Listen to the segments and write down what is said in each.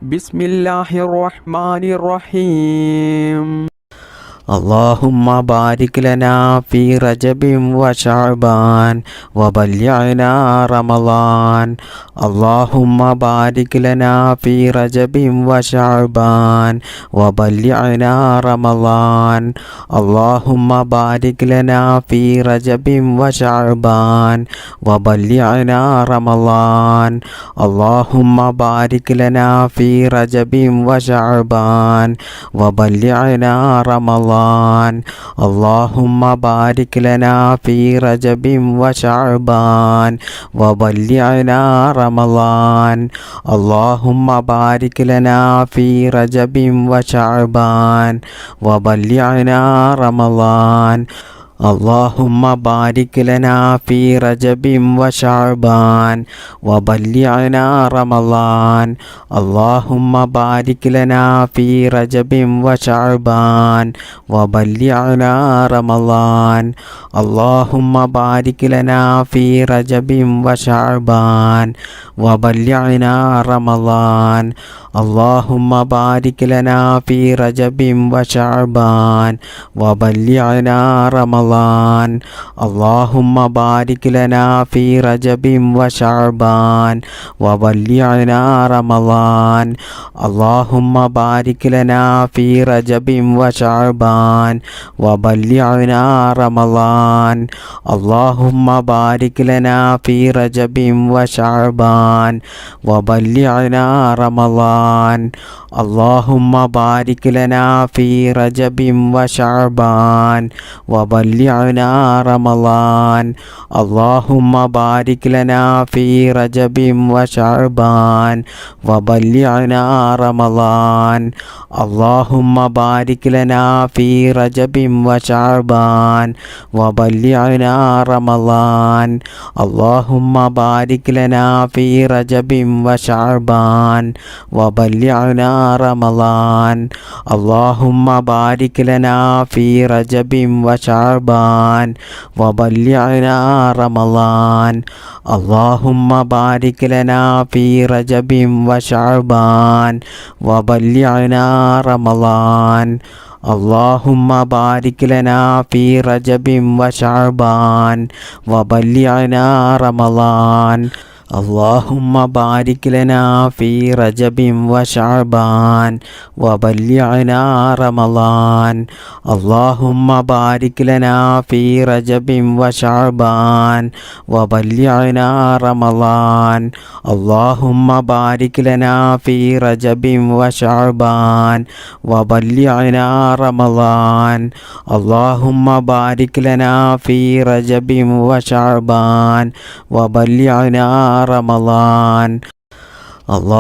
ബിസ്മില്ലാഹിർ റഹ്മാനിർ റഹീം. اللهم بارك لنا في رجب وشعبان وبلغنا رمضان. اللهم بارك لنا في رجب وشعبان وبلغنا رمضان. اللهم بارك لنا في رجب وشعبان وبلغنا رمضان. اللهم بارك لنا في رجب وشعبان وبلغنا رمضان. اللهم بارك لنا في رجب وشعبان وبلغنا رمضان. اللهم بارك لنا في رجب وشعبان وبلغنا رمضان. اللهم بارك لنا في رجب وشعبان وبلغنا رمضان. اللهم بارك لنا في رجب وشعبان وبلغنا رمضان. اللهم بارك لنا في رجب وشعبان وبلغنا رمضان. اللهم بارك لنا في رجب وشعبان وبلغنا رمضان. اللهم بارك لنا في رجب وشعبان وبلغنا رمضان. اللهم بارك لنا في رجب وشعبان وبلغنا رمضان. اللهم بارك لنا في رجب وشعبان وبلغنا رمضان. اللهم بارك لنا في رجب وشعبان وبلغنا رمضان. اللهم بارك لنا في رجب وشعبان وبلغنا رمضان. اللهم بارك لنا في رجب وشعبان وبلغنا رمضان. اللهم بارك لنا في رجب وشعبان وبلغنا رمضان. اللهم بارك لنا في رجب وشعبان وبلغنا رمضان. اللهم بارك لنا في رجب وشعبان وبلغنا رمضان. اللهم بارك لنا في رجب وشعبان وبلغنا رمضان. اللهم بارك لنا في رجب وشعبان وبلغنا رمضان. اللهم بارك لنا في رجب وشعبان وبلغنا رمضان. اللهم بارك لنا في رجب وشعبان وبلغنا رمضان. اللهم بارك لنا في رجب وشعبان وبلغنا رمضان. اللهم بارك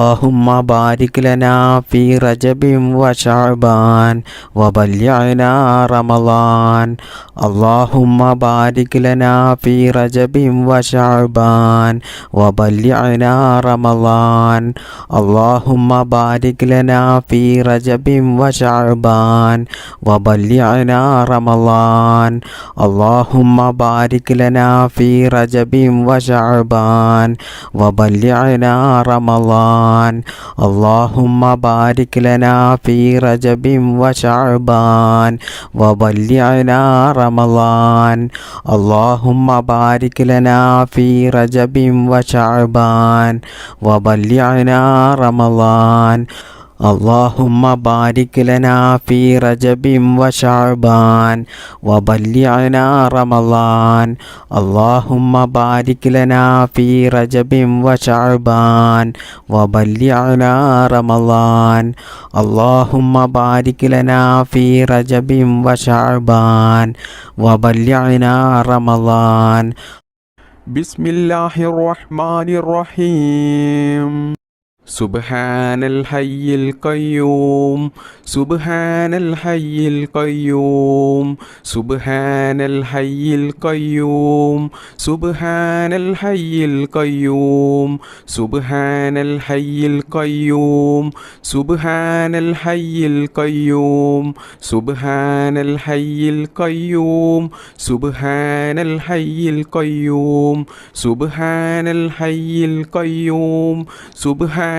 لنا في رجب وشعبان وبلغنا رمضان. اللهم بارك لنا في رجب وشعبان وبلغنا رمضان. اللهم بارك لنا في رجب وشعبان وبلغنا رمضان. اللهم بارك لنا في رجب وشعبان وبلغنا رمضان. اللهم بارك لنا في رجب وشعبان وبلغنا رمضان. اللهم بارك لنا في رجب وشعبان وبلغنا رمضان. اللهم بارك لنا في رجب وشعبان وبلغنا رمضان. اللهم بارك لنا في رجب وشعبان وبلغنا رمضان. اللهم بارك لنا في رجب وشعبان وبلغنا رمضان. ബിസ്മില്ലാഹിർ റഹ്മാനിർ റഹീം. سبحان الحي القيوم سبحان الحي القيوم سبحان الحي القيوم سبحان الحي القيوم سبحان الحي القيوم سبحان الحي القيوم سبحان الحي القيوم سبحان الحي القيوم سبحان الحي القيوم سبحان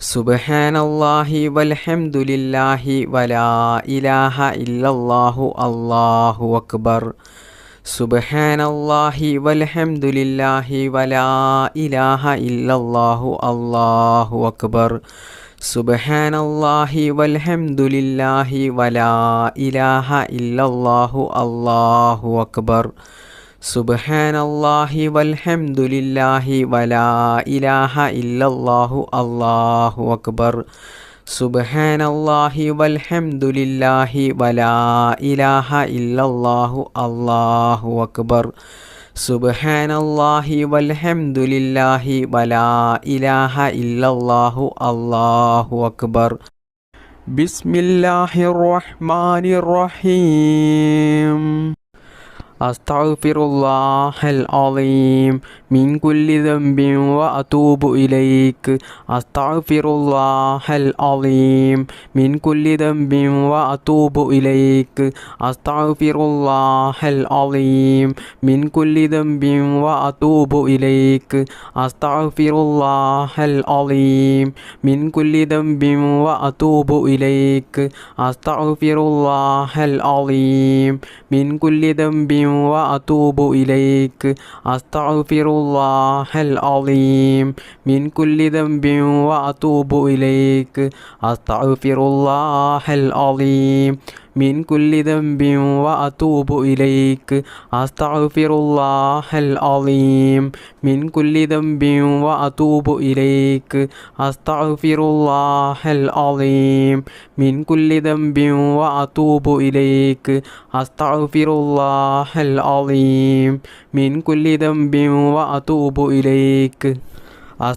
സുബ്ഹാനല്ലാഹി വൽഹംദുലില്ലാഹി വലാ ഇലാഹ ഇല്ലല്ലാഹു അല്ലാഹു അക്ബർ. സുബ്ഹാനല്ലാഹി വൽഹംദുലില്ലാഹി വലാ ഇലാഹ ഇല്ലല്ലാഹു അല്ലാഹു അക്ബർ. സുബ്ഹാനല്ലാഹി വൽഹംദുലില്ലാഹി വലാ ഇലാഹ ഇല്ലല്ലാഹു അല്ലാഹു അക്ബർ. സുബ്ഹാനല്ലാഹി വൽഹംദുലില്ലാഹി വലാ ഇലാഹ ഇല്ലല്ലാഹു അല്ലാഹു അക്ബർ. സുബ്ഹാനല്ലാഹി വൽഹംദുലില്ലാഹി വലാ ഇലാഹ ഇല്ലല്ലാഹു അല്ലാഹു അക്ബർ. സുബ്ഹാനല്ലാഹി വൽഹംദുലില്ലാഹി വലാ ഇലാഹ ഇല്ലല്ലാഹു അല്ലാഹു അക്ബർ. ബിസ്മില്ലാഹിർ റഹ്മാനിർ റഹീം. അസ്തഗ്ഫിറുല്ലാഹൽ അളീം മിൻ കുല്ലി ദംബിൻ വഅതൂബു ഇലൈക്. അസ്തഗ്ഫിറുല്ലാഹൽ അളീം മിൻ കുല്ലി ദംബിൻ വഅതൂബു ഇലൈക്. അസ്തഗ്ഫിറുല്ലാഹൽ അളീം മിൻ കുല്ലി ദംബിൻ വഅതൂബു ഇലൈക്. അസ്തഗ്ഫിറുല്ലാഹൽ അളീം മിൻ കുല്ലി ദംബിൻ വഅതൂബു ഇലൈക്. അസ്തഗ്ഫിറുല്ലാഹൽ അളീം മിൻ കുല്ലി ദംബിൻ وأتوب إليك. أستغفر الله العظيم من كل ذنب وأتوب إليك. أستغفر الله العظيم من كل ذنب وأتوب إليك. أستغفر الله العظيم من كل ذنب وأتوب إليك. أستغفر الله العظيم من كل ذنب وأتوب إليك. أستغفر الله العظيم من كل ذنب وأتوب إليك. أستغفر الله العظيم من كل ذنب وأتوب إليك.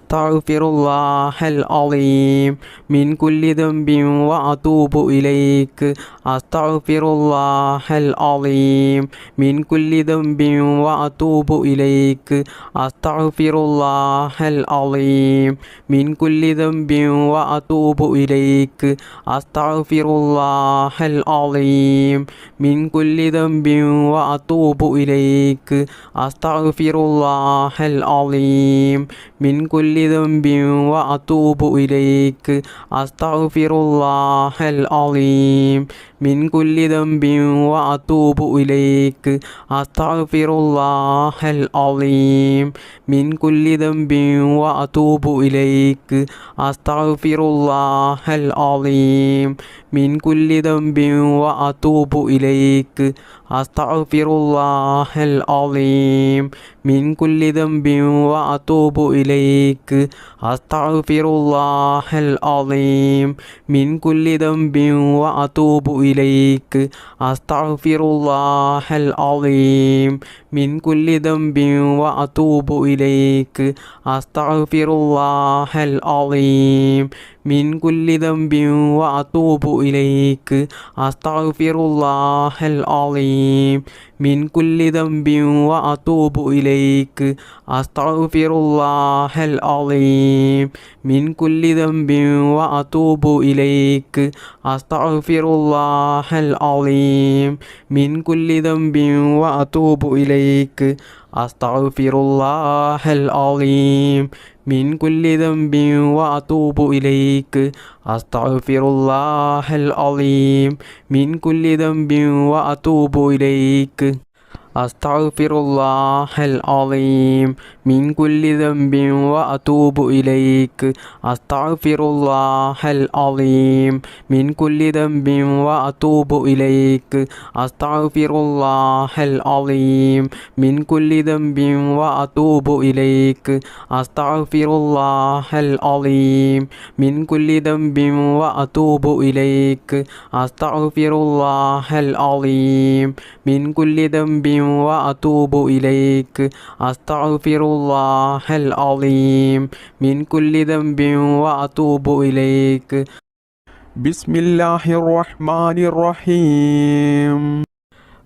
أستغفر الله العظيم من كل ذنب وأتوب إليك. أستغفر الله العظيم من كل ذنب وأتوب إليك. أستغفر الله العظيم من كل ذنب وأتوب إليك. أستغفر الله العظيم من كل ذنب وأتوب إليك. أستغفر الله العظيم من كل ذنب وأتوب إليك. أستغفر الله العظيم من كل ذنب وأتوب إليك. أستغفر الله العظيم من كل ذنب وأتوب إليك. أستغفر الله العظيم من كل ذنب وأتوب إليك. أستغفر الله العظيم من كل ذنب وأتوب إليك. أستغفر الله العظيم من كل ذنب وأتوب إليك. أستغفر الله العظيم من كل ذنب وأتوب إليك. أستغفر الله العظيم من كل ذنب وأتوب إليك. أستغفر الله العظيم من كل ذنب وأتوب إليك. أستغفر الله العظيم من كل ذنب وأتوب إليك. أستغفر الله العظيم من كل ذنب وأتوب إليك. أستغفر الله العظيم من كل ذنب وأتوب إليك. أستغفر الله العظيم من كل ذنب وأتوب إليك. أستغفر الله العظيم من كل ذنب وأتوب إليك. أستغفر الله العظيم من كل ذنب وأتوب إليك. أستغفر الله العظيم من كل ذنب وأتوب إليك. أستغفر الله العظيم من كل ذنب وأتوب إليك. أستغفر الله العظيم من كل ذنب وأتوب إليك. بسم الله الرحمن الرحيم.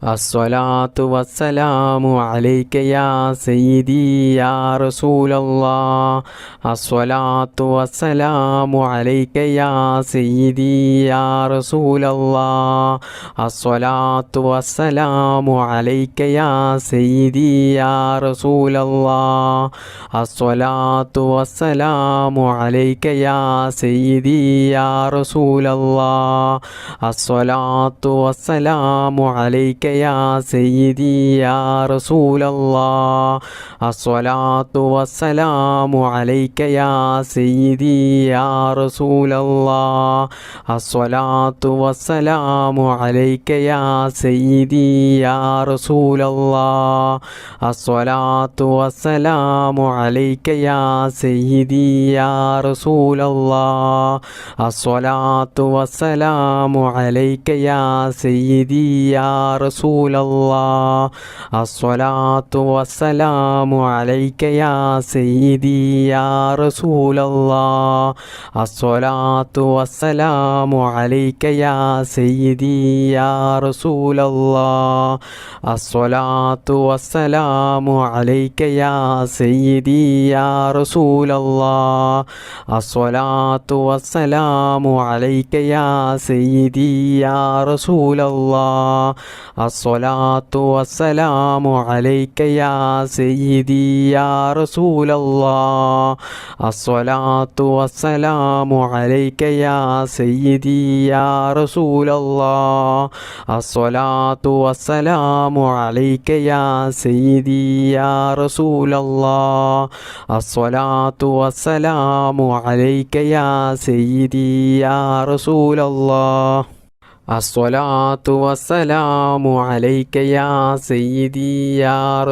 الصلاة والسلام عليك يا سيدي يا رسول الله الصلاة والسلام عليك يا سيدي يا رسول الله الصلاة والسلام عليك يا سيدي يا رسول الله الصلاة والسلام عليك يا سيدي يا رسول الله الصلاة والسلام عليك يا سيدي يا رسول الله الصلاة والسلام عليك يا سيدي يا رسول الله الصلاة والسلام عليك يا سيدي يا رسول الله الصلاة والسلام عليك يا سيدي يا رسول الله الصلاة والسلام عليك يا سيدي يا رسول الله الصلاة والسلام عليك يا سيدي يا رسول الله الصلاة والسلام عليك يا سيدي يا رسول الله الصلاة والسلام عليك يا سيدي يا رسول الله الصلاة والسلام عليك يا سيدي يا رسول الله الصلاة والسلام عليك يا سيدي يا رسول الله الصلاة والسلام عليك يا سيدي يا رسول الله الصلاة والسلام عليك يا سيدي يا رسول الله الصلاة والسلام عليك يا سيدي يا رسول الله الصلاة والسلام عليك يا سيدي يا رسول الله الصلاة والسلام عليك يا سيدي يا رسول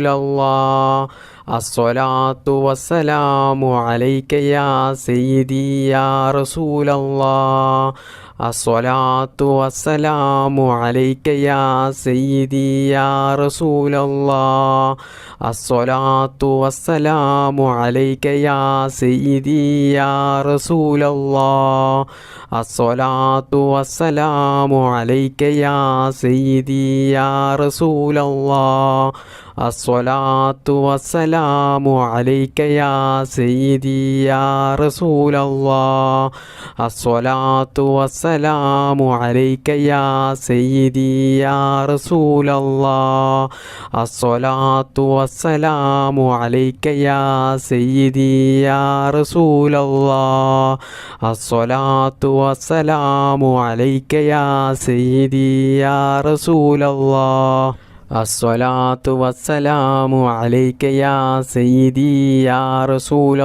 الله الصلاة والسلام عليك يا سيدي يا رسول الله الصلاة والسلام عليك يا سيدي يا رسول الله الصلاة والسلام عليك يا سيدي يا رسول الله الصلاة والسلام عليك يا سيدي يا رسول الله الصلاة والسلام عليك يا سيدي يا رسول الله الصلاة والسلام عليك يا سيدي يا رسول الله الصلاة والسلام عليك يا سيدي يا رسول الله الصلاة والسلام عليك يا سيدي يا رسول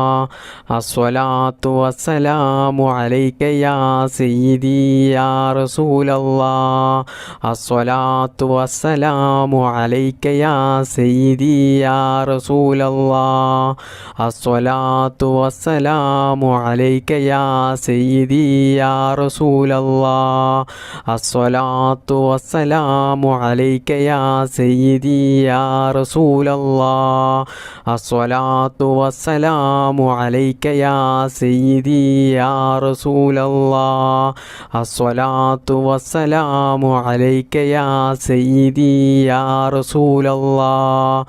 الله الصلاة والسلام عليك يا سيدي يا رسول الله الصلاة والسلام عليك يا سيدي يا رسول الله الصلاة والسلام عليك يا سيدي يا رسول الله الصلاة والسلام عليك يا سيدي يا رسول الله الصلاة والسلام عليك يا سيدي يا رسول الله الصلاة والسلام عليك يا سيدي يا رسول الله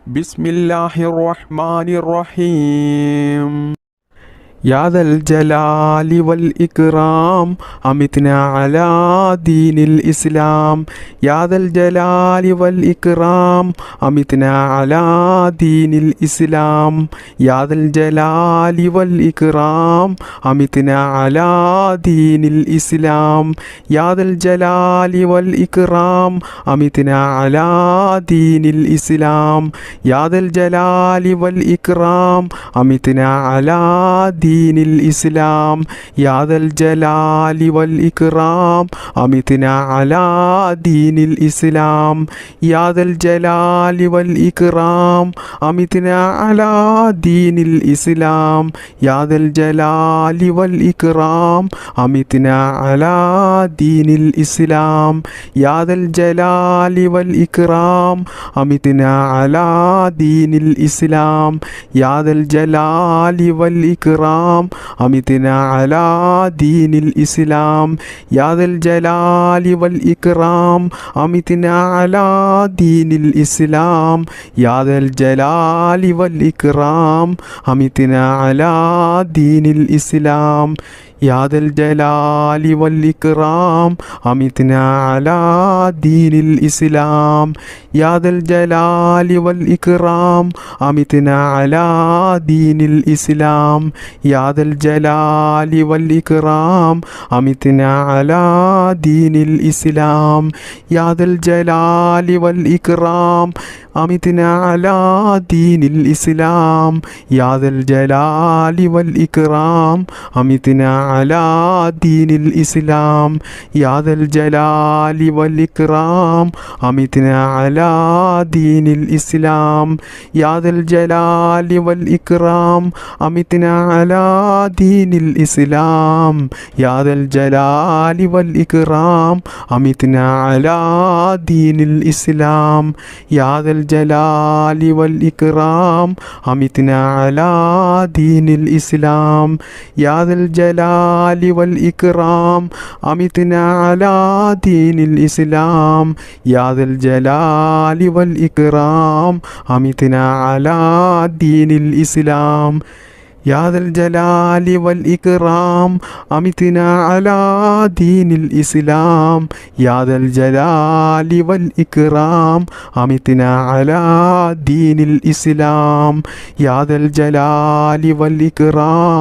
بسم الله الرحمن الرحيم يا ذا الجلال والإكرام أمتنا على دين الإسلام يا ذا الجلال والإكرام أمتنا على دين الإسلام يا ذا الجلال والإكرام أمتنا على دين الإسلام يا ذا الجلال والإكرام أمتنا على دين الإسلام يا ذا الجلال والإكرام أمتنا على دين الإسلام يا ذا الجلال والإكرام أمتنا على دين الإسلام يا ذا الجلال والإكرام أمتنا على دين الإسلام يا ذا الجلال والإكرام أمتنا على دين الإسلام يا ذا الجلال والإكرام أمتنا على دين الإسلام يا ذا الجلال والإكرام الإكرام أمتنا على دين الإسلام يا ذا الجلال والإكرام أمتنا على دين الإسلام يا ذا الجلال والإكرام أمتنا على دين الإسلام يا ذا الجلال والإكرام أمتنا على دين الإسلام يا ذا الجلال والإكرام أمتنا على دين الإسلام يا ذا الجلال والإكرام أمتنا على دين الإسلام يا ذا الجلال والإكرام أمتنا على دين الإسلام يا ذا الجلال والإكرام أمتنا على دين الإسلام يا ذا الجلال والإكرام أمتنا على دين الإسلام يا ذا الجلال والإكرام أمتنا على دين الإسلام يا ذا الجلال والإكرام أمتنا على دين الإسلام يا ذا الجلال والإكرام أمتنا على دين الإسلام يا ذا الجلال والإكرام أمتنا على دين الإسلام يا ذا الجلال والإكرام أمتنا على دين الإسلام يا ذا الجلال والإكرام أمتنا على دين الإسلام يا ذا الجلال والإكرام أمتنا على دين الإسلام يا ذا الجلال والإكرام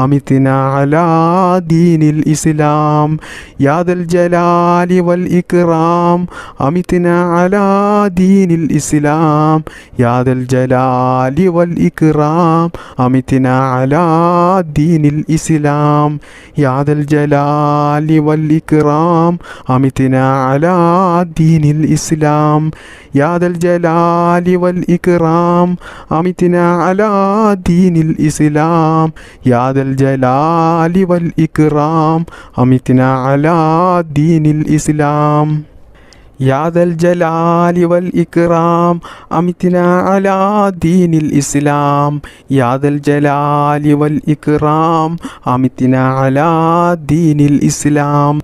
أمتنا على دين الإسلام يا ذا الجلال والإكرام أمتنا على دين الإسلام يا ذا الجلال والإكرام أمتنا على دين الإسلام يا ذا الجلال والإكرام أمتنا على دين الإسلام يا ذا الجلال والإكرام أمتنا على دين الإسلام يا ذا الجلال والإكرام أمتنا على دين الإسلام يا ذا الجلال والإكرام أمتنا على دين الإسلام يا ذا الجلال والإكرام أمتنا على دين الإسلام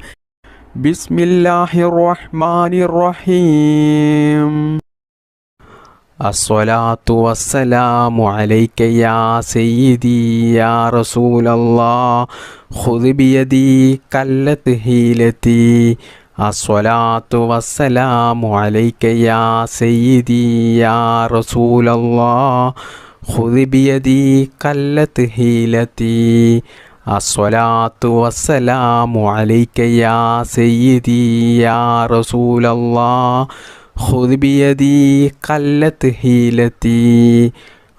بسم الله الرحمن الرحيم الصلاة والسلام عليك يا سيدي يا رسول الله خذ بيدي قلت حيلتي الصلاة والسلام عليك يا سيدي يا رسول الله خذ بيدي قلت حيلتي الصلاة والسلام عليك يا سيدي يا رسول الله خذ بيدي قلت حيلتي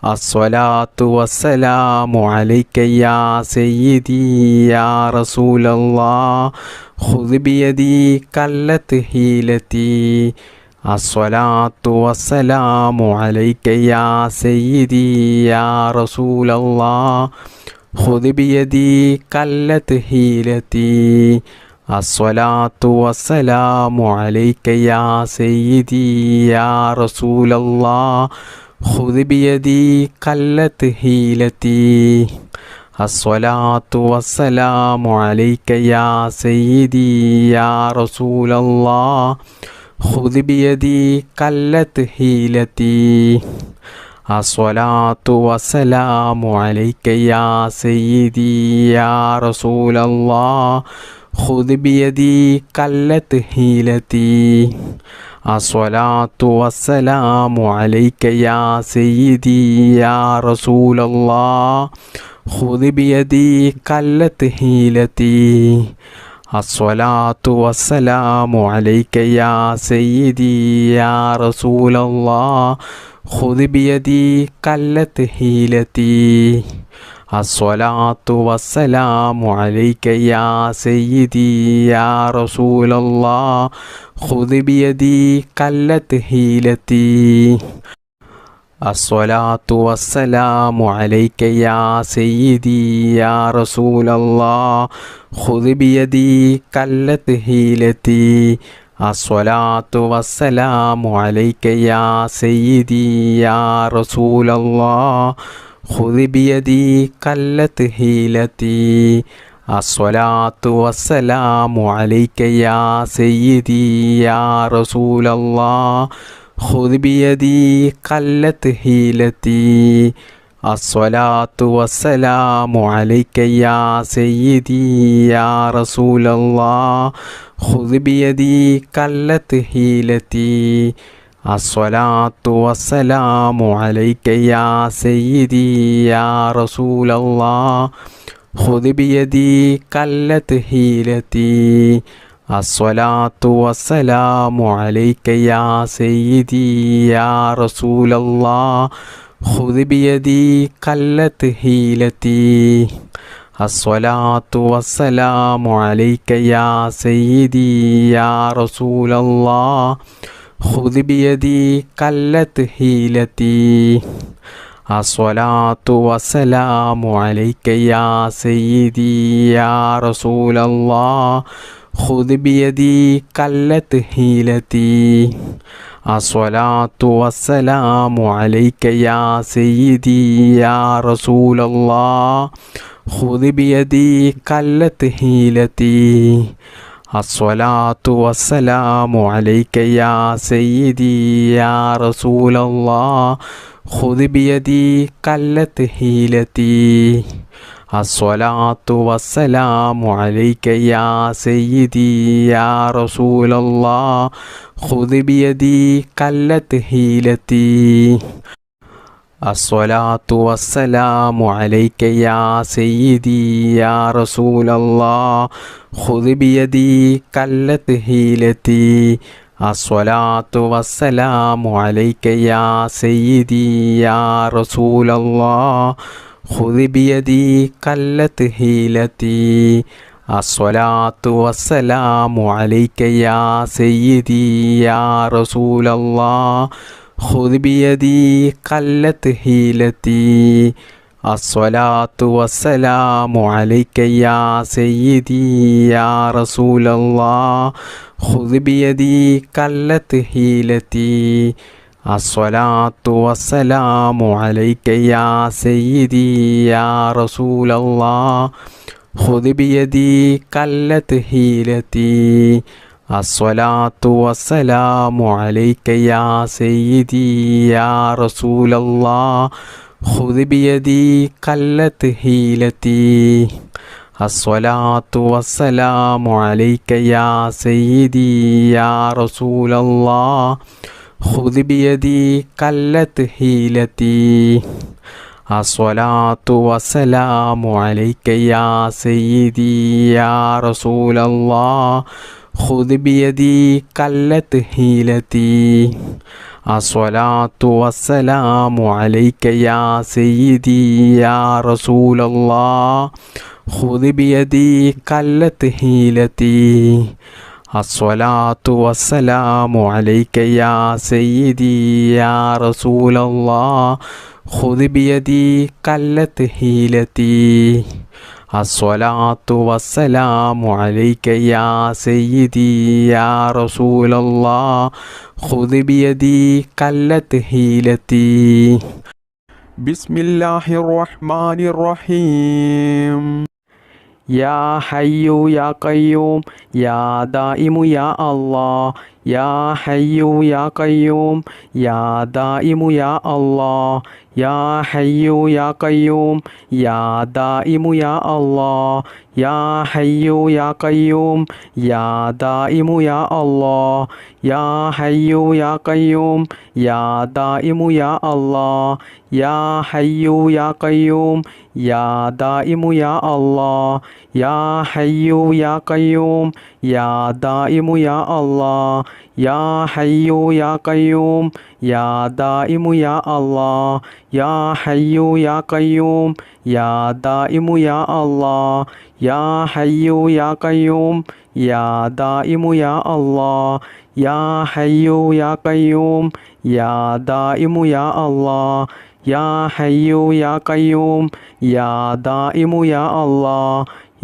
الصلاة والسلام عليك يا سيدي يا رسول الله خذ بيدي قلت حيلتي الصلاة والسلام عليك يا سيدي يا رسول الله خذ بيدي قلت حيلتي الصلاة والسلام عليك يا سيدي يا رسول الله خذ بيدي قلت حيلتي الصلاة والسلام عليك يا سيدي يا رسول الله خذ بيدي قلت حيلتي الصلاة والسلام عليك يا سيدي يا رسول الله خذ بيدي قلت حيلتي الصلاة والسلام عليك يا سيدي يا رسول الله خذ بيدي قلت حيلتي الصلاة والسلام عليك يا سيدي يا رسول الله خذ بيدي قلت حيلتي الصلاة والسلام عليك يا سيدي يا رسول الله خذ بيدي قلت حيلتي الصلاة والسلام عليك يا سيدي يا رسول الله خذ بيدي قلت حيلتي الصلاة والسلام عليك يا سيدي يا رسول الله خذ بيدي قلت حيلتي الصلاة والسلام عليك يا سيدي يا رسول الله خذ بيدي قلت حيلتي الصلاة والسلام عليك يا سيدي يا رسول الله خذ بيدي قلت حيلتي الصلاة والسلام عليك يا سيدي يا رسول الله خذ بيدي قلت حيلتي الصلاة والسلام عليك يا سيدي يا رسول الله خذ بيدي قلت حيلتي الصلاة والسلام عليك يا سيدي يا رسول الله خذ بيدي قلت حيلتي الصلاة والسلام عليك يا سيدي يا رسول الله خذ بيدي قلت حيلتي الصلاة والسلام عليك يا سيدي يا رسول الله خذ بيدي قلت حيلتي الصلاة والسلام عليك يا سيدي يا رسول الله خذ بيدي قلت حيلتي الصلاة والسلام عليك يا سيدي يا رسول الله خذ بيدي قلت حيلتي الصلاة والسلام عليك يا سيدي يا رسول الله خذ بيدي قلت حيلتي الصلاة والسلام عليك يا سيدي يا رسول الله خذ بيدي قلت حيلتي الصلاة والسلام عليك يا سيدي يا رسول الله خذ بيدي قلت حيلتي الصلاة والسلام عليك يا سيدي يا رسول الله خذ بيدي قلت حيلتي الصلاة والسلام عليك يا سيدي يا رسول الله خذ بيدي قلت حيلتي الصلاة والسلام عليك يا سيدي يا رسول الله خذ بيدي قلت حيلتي الصلاة والسلام عليك يا سيدي يا رسول الله خذ بيدي قلت حيلتي الصلاة والسلام عليك يا سيدي يا رسول الله خذ بيدي قلت حيلتي الصلاة والسلام عليك يا سيدي يا رسول الله خذ بيدي قلت حيلتي الصلاة والسلام عليك يا سيدي يا رسول الله خذ بيدي قلت حيلتي الصلاة والسلام عليك يا سيدي يا رسول الله خذ بيدي قلت حيلتي بسم الله الرحمن الرحيم يا حي يا قيوم يا دائم يا الله يا حي يا قيوم يا دائم يا الله يا حي يا قيوم يا دائم يا الله يا حي يا قيوم يا دائم يا الله يا حي يا قيوم يا دائم يا الله يا حي يا قيوم يا دائم يا الله يا حي يا قيوم يا دائم يا الله يا حي يا قيوم يا دائم يا الله يا حي يا قيوم يا دائم يا الله يا حي يا قيوم يا دائم يا الله يا حي يا قيوم يا دائم يا الله يا حي يا قيوم يا دائم يا الله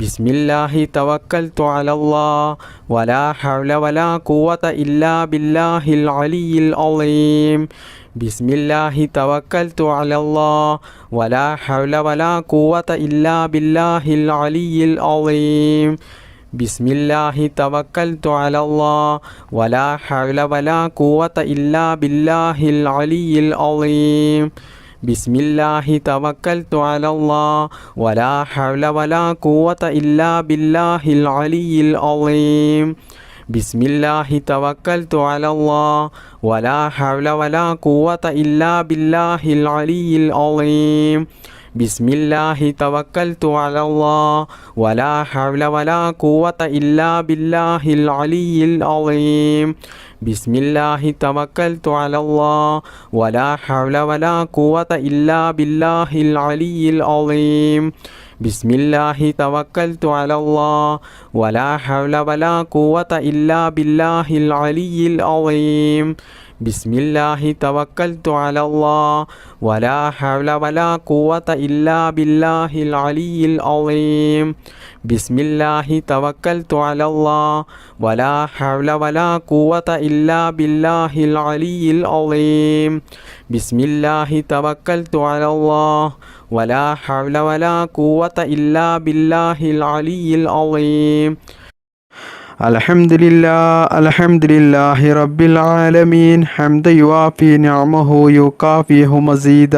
ബിസ്മില്ലാഹി തവക്കൽതു അലല്ലാഹ് വലാ ഹൗല വലാ ഖുവത ഇല്ലാ ബില്ലാഹിൽ അലിയിൽ അളീം. ബിസ്മില്ലാഹി തവക്കൽതു അലല്ലാഹ് വലാ ഹൗല വലാ ഖുവത ഇല്ലാ ബില്ലാഹിൽ അലിയിൽ അളീം. ബിസ്മില്ലാഹി തവക്കൽതു അലല്ലാഹ് വലാ ഹൗല വലാ ഖുവത ഇല്ലാ ബില്ലാഹിൽ അലിയിൽ അളീം. ബിസ്മില്ലാഹി തവക്കൽതു അലല്ലാഹ് വലാ ഹൗല വലാ ഖുവത ഇല്ലാ ബില്ലാഹിൽ അലിയിൽ അളീം. ബിസ്മില്ലാഹി തവക്കൽതു അലല്ലാഹ് വലാ ഹൗല വലാ ഖുവത ഇല്ലാ ബില്ലാഹിൽ അലിയിൽ അളീം. ബിസ്മില്ലാഹി തവക്കൽതു അലല്ലാഹ് വലാ ഹൗല വലാ ഖുവത ഇല്ലാ ബില്ലാഹിൽ അലിയിൽ അളീം. ബിസ്മില്ലാഹി തവക്കൽതു അലല്ലാഹ് വലാ ഹൗല വലാ ഖുവത ഇല്ലാ ബില്ലാഹിൽ അലിയിൽ അളീം. ബിസ്മില്ലാഹി തവക്കൽതു അലല്ലാഹ് വലാ ഹൗല വലാ ഖുവത ഇല്ലാ ബില്ലാഹിൽ അലിയിൽ അളീം. ബിസ്മില്ലാഹി തവക്കൽതു അലല്ലാഹ് വലാ ഹൗല വലാ ഖുവത ഇല്ലാ ബില്ലാഹിൽ അലിയിൽ അളീം. ബിസ്മില്ലാഹി തവക്കൽതു അലല്ലാഹ് വലാ ഹൗല വലാ ഖുവത ഇല്ലാ ബില്ലാഹിൽ അലിയിൽ അളീം. ബിസ്മില്ലാഹി തവക്കൽതു അലല്ലാഹ് വലാ ഹൗല വലാ ഖുവത ഇല്ലാ ബില്ലാഹിൽ അലിയിൽ അളീം. അൽഹംദുലില്ലാഹി റബ്ബിൽ ആലമീൻ ഹംദ യുവാഫി നിഅമഹു യുകാഫിഹു മസീദ.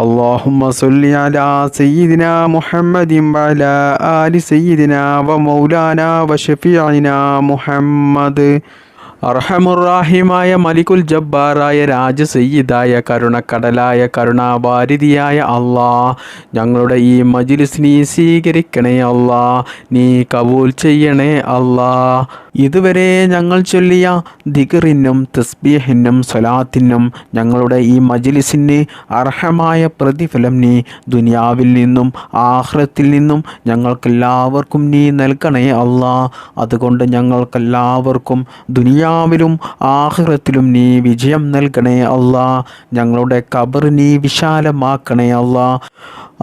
അല്ലാഹുമ്മ സ്വല്ലി അലാ സയ്യിദിനാ മുഹമ്മദിൻ വഅലാ ആലി സയ്യിദിനാ വ മൗലാനാ വ ശഫീഇനാ മുഹമ്മദ്. അർഹമുറാഹിമായ മലിക്കുൽ ജബ്ബാറായ രാജസയ്യിദായ കരുണക്കടലായ കരുണാവാരിധിയായ അല്ലാഹ്, ഞങ്ങളുടെ ഈ മജ്ലിസ് നീ സ്വീകരിക്കണേ അല്ലാഹ്, നീ കബൂൽ ചെയ്യണേ അല്ലാഹ്. ഇതുവരെ ഞങ്ങൾ ചൊല്ലിയ ദിക്റിനും തസ്ബീഹിനും സ്വലാത്തിനും ഞങ്ങളുടെ ഈ മജ്ലിസിന് അർഹമായ പ്രതിഫലം നീ ദുനിയാവിൽ നിന്നും ആഖിറത്തിൽ നിന്നും ഞങ്ങൾക്കെല്ലാവർക്കും നീ നൽകണേ അല്ലാഹ്. അതുകൊണ്ട് ഞങ്ങൾക്കെല്ലാവർക്കും ദുനിയാവിലും ആഖിറത്തിലും നീ വിജയം നൽകണേ അല്ലാഹ്. ഞങ്ങളുടെ ഖബർ നീ വിശാലമാക്കണേ അല്ലാഹ്.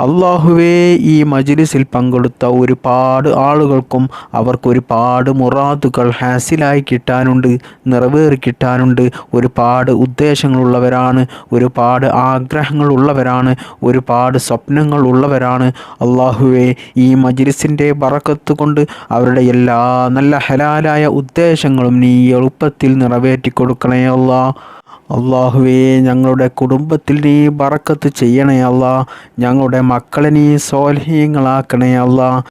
അല്ലാഹുവേ, ഈ മജ്ലിസിൽ പങ്കെടുത്ത ഒരുപാട് ആളുകൾക്കും അവർക്കൊരുപാട് മുറാദുകൾ ഹാസിലായി കിട്ടാനുണ്ട്, നിറവേറി കിട്ടാനുണ്ട്. ഒരുപാട് ഉദ്ദേശങ്ങളുള്ളവരാണ്, ഒരുപാട് ആഗ്രഹങ്ങളുള്ളവരാണ്, ഒരുപാട് സ്വപ്നങ്ങൾ ഉള്ളവരാണ്. അല്ലാഹുവേ, ഈ മജ്ലിസിൻ്റെ ബറക്കത്ത് കൊണ്ട് അവരുടെ എല്ലാ നല്ല ഹലാലായ ഉദ്ദേശങ്ങളും നീ എളുപ്പത്തിൽ നിറവേറ്റി കൊടുക്കണേ അല്ലാഹ്. അല്ലാഹുവേ, ഞങ്ങളുടെ കുടുംബത്തിൽ നീ ബറക്കത്ത് ചെയ്യണേ അല്ലാഹ്. ഞങ്ങളുടെ മക്കളെ നീ സ്വാലിഹീങ്ങളാക്കണേ അല്ലാഹ്.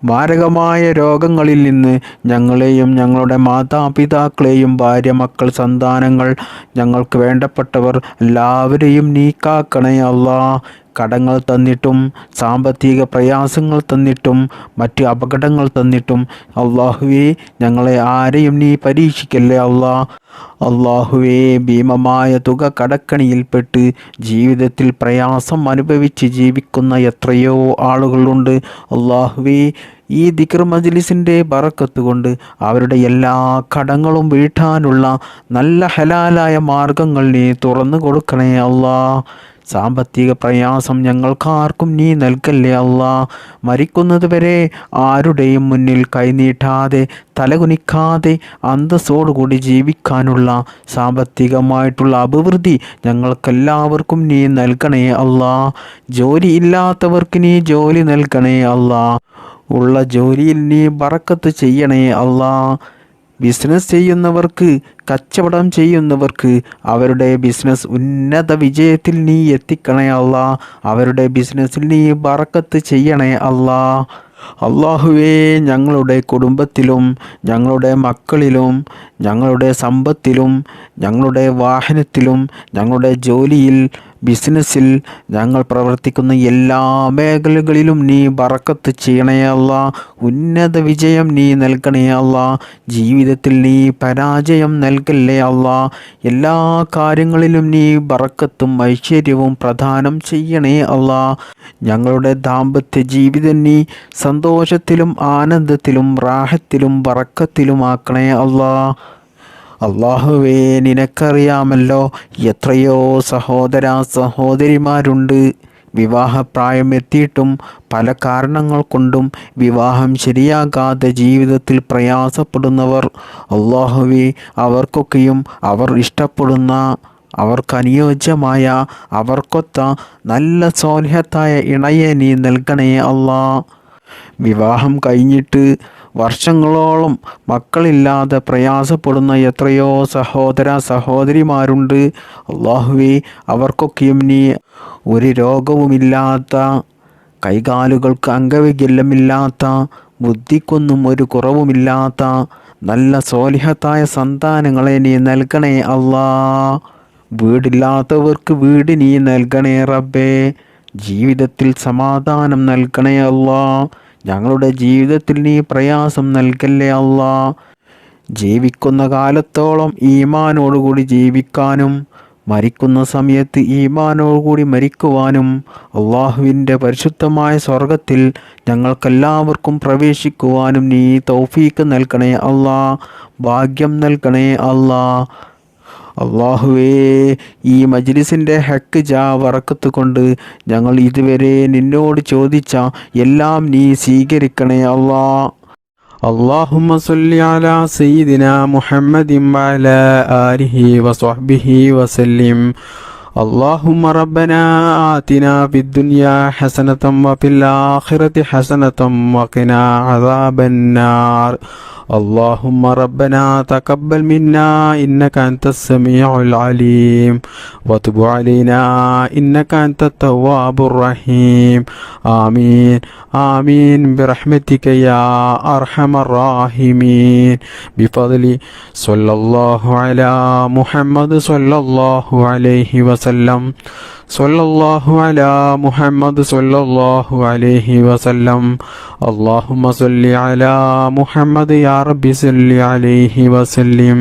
മാരകമായ രോഗങ്ങളിൽ നിന്ന് ഞങ്ങളെയും ഞങ്ങളുടെ മാതാപിതാക്കളെയും ഭാര്യ മക്കൾ സന്താനങ്ങൾ ഞങ്ങൾക്ക് വേണ്ടപ്പെട്ടവർ എല്ലാവരെയും നീ കാക്കണേ അല്ലാഹ്. കടങ്ങൾ തന്നിട്ടും സാമ്പത്തിക പ്രയാസങ്ങൾ തന്നിട്ടും മറ്റ് അപകടങ്ങൾ തന്നിട്ടും അല്ലാഹുവേ, ഞങ്ങളെ ആരെയും നീ പരീക്ഷിക്കല്ലേ അല്ലാഹ്. അല്ലാഹുവേ, ഭീമമായ തുക കടക്കണിയിൽപ്പെട്ട് ജീവിതത്തിൽ പ്രയാസം അനുഭവിച്ച് ജീവിക്കുന്ന എത്രയോ ആളുകളുണ്ട്. അല്ലാഹുവേ, ഈ ദിക്ർ മജ്ലിസിൻ്റെ ബറക്കത്ത് കൊണ്ട് അവരുടെ എല്ലാ കടങ്ങളും വീട്ടാനുള്ള നല്ല ഹലാലായ മാർഗങ്ങൾ നീ തുറന്നു കൊടുക്കണേ അല്ലാഹ്. സാമ്പത്തിക പ്രയാസം ഞങ്ങൾക്കാർക്കും നീ നൽകല്ലേ അല്ലാഹ്. മരിക്കുന്നത് വരെ ആരുടെയും മുന്നിൽ കൈനീട്ടാതെ തലകുനിക്കാതെ അന്തസ്സോടുകൂടി ജീവിക്കാനുള്ള സാമ്പത്തികമായിട്ടുള്ള അഭിവൃദ്ധി ഞങ്ങൾക്കെല്ലാവർക്കും നീ നൽകണേ അല്ലാഹ്. ജോലി ഇല്ലാത്തവർക്ക് നീ ജോലി നൽകണേ അല്ലാഹ്. ഉള്ള ജോലിയിൽ നീ ബറക്കത്ത് ചെയ്യണേ അല്ലാഹ്. ബിസിനസ് ചെയ്യുന്നവർക്ക്, കച്ചവടം ചെയ്യുന്നവർക്ക് അവരുടെ ബിസിനസ് ഉന്നത വിജയത്തിൽ നീ എത്തിക്കണേ അല്ലാഹ്. അവരുടെ ബിസിനസ്സിൽ നീ ബറക്കത്ത് ചെയ്യണേ അല്ലാഹ്. അല്ലാഹുവേ, ഞങ്ങളുടെ കുടുംബത്തിലും ഞങ്ങളുടെ മക്കളിലും ഞങ്ങളുടെ സമ്പത്തിലും ഞങ്ങളുടെ വാഹനത്തിലും ഞങ്ങളുടെ ജോലിയിൽ ബിസിനസ്സിൽ ഞങ്ങൾ പ്രവർത്തിക്കുന്ന എല്ലാ മേഖലകളിലും നീ ബറക്കത്ത് ചെയ്യണേ അല്ലാഹ്. ഉന്നത വിജയം നീ നൽകണേ അല്ലാഹ്. ജീവിതത്തിൽ നീ പരാജയം നൽകല്ലേ അല്ലാഹ്. എല്ലാ കാര്യങ്ങളിലും നീ ബറക്കത്തും ഐശ്വര്യവും പ്രദാനം ചെയ്യണേ അല്ലാഹ്. ഞങ്ങളുടെ ദാമ്പത്യ ജീവിതം നീ സന്തോഷത്തിലും ആനന്ദത്തിലും റാഹത്തിലും ബറക്കത്തിലുമാക്കണേ അല്ലാഹ്. അല്ലാഹുവേ, നിനക്കറിയാമല്ലോ എത്രയോ സഹോദര സഹോദരിമാരുണ്ട് വിവാഹപ്രായം എത്തിയിട്ടും പല കാരണങ്ങൾ കൊണ്ടും വിവാഹം ശരിയാകാതെ ജീവിതത്തിൽ പ്രയാസപ്പെടുന്നവർ, അല്ലാഹുവേ അവർക്കൊക്കെയും അവർ ഇഷ്ടപ്പെടുന്ന, അവർക്കനുയോജ്യമായ, അവർക്കൊത്ത നല്ല സ്വാലിഹത്തായ ഇണയെ നീ നൽകണേ അല്ലാ. വിവാഹം കഴിഞ്ഞിട്ട് വർഷങ്ങളോളം മക്കളില്ലാതെ പ്രയാസപ്പെടുന്ന എത്രയോ സഹോദര സഹോദരിമാരുണ്ട്. അല്ലാഹുവേ അവർക്കൊക്കെയും നീ ഒരു രോഗവുമില്ലാത്ത, കൈകാലുകൾക്ക് അംഗവൈകല്യമില്ലാത്ത, ബുദ്ധിക്കൊന്നും ഒരു കുറവുമില്ലാത്ത നല്ല സ്വാലിഹത്തായ സന്താനങ്ങളെ നീ നൽകണേ അല്ലാ. വീടില്ലാത്തവർക്ക് വീട് നീ നൽകണേ റബ്ബേ. ജീവിതത്തിൽ സമാധാനം നൽകണേ അല്ലാ. ഞങ്ങളുടെ ജീവിതത്തിൽ നീ പ്രയാസം നൽകല്ലേ അല്ലാ. ജീവിക്കുന്ന കാലത്തോളം ഈമാനോടുകൂടി ജീവിക്കാനും മരിക്കുന്ന സമയത്ത് ഈമാനോടുകൂടി മരിക്കുവാനും അള്ളാഹുവിൻ്റെ പരിശുദ്ധമായ സ്വർഗത്തിൽ ഞങ്ങൾക്കെല്ലാവർക്കും പ്രവേശിക്കുവാനും നീ തൗഫീക്ക് നൽകണേ അല്ലാ. ഭാഗ്യം നൽകണേ അല്ലാ. അല്ലാഹുവേ ഈ മജ്ലിസിൻ്റെ ഹക്ക് വറക്കത്ത് കൊണ്ട് ഞങ്ങൾ ഇതുവരെ നിന്നോട് ചോദിച്ച എല്ലാം നീ സ്വീകരിക്കണേ അല്ലാ. اللهم صل على سيدنا محمد وعلى آله وصحبه وسلم. اللهم ربنا آتنا في الدنيا حسنة وفي الآخرة حسنة وقنا عذاب النار. اللهم ربنا تقبل منا إنك أنت السميع العليم وتب علينا إنك أنت التواب الرحيم. آمين آمين برحمتك يا أرحم الراحمين. بفضل صلى الله على محمد صلى الله عليه وسلم. صلى الله على محمد صلى الله عليه وسلم. اللهم صل على محمد يا رب صل عليه وسلم.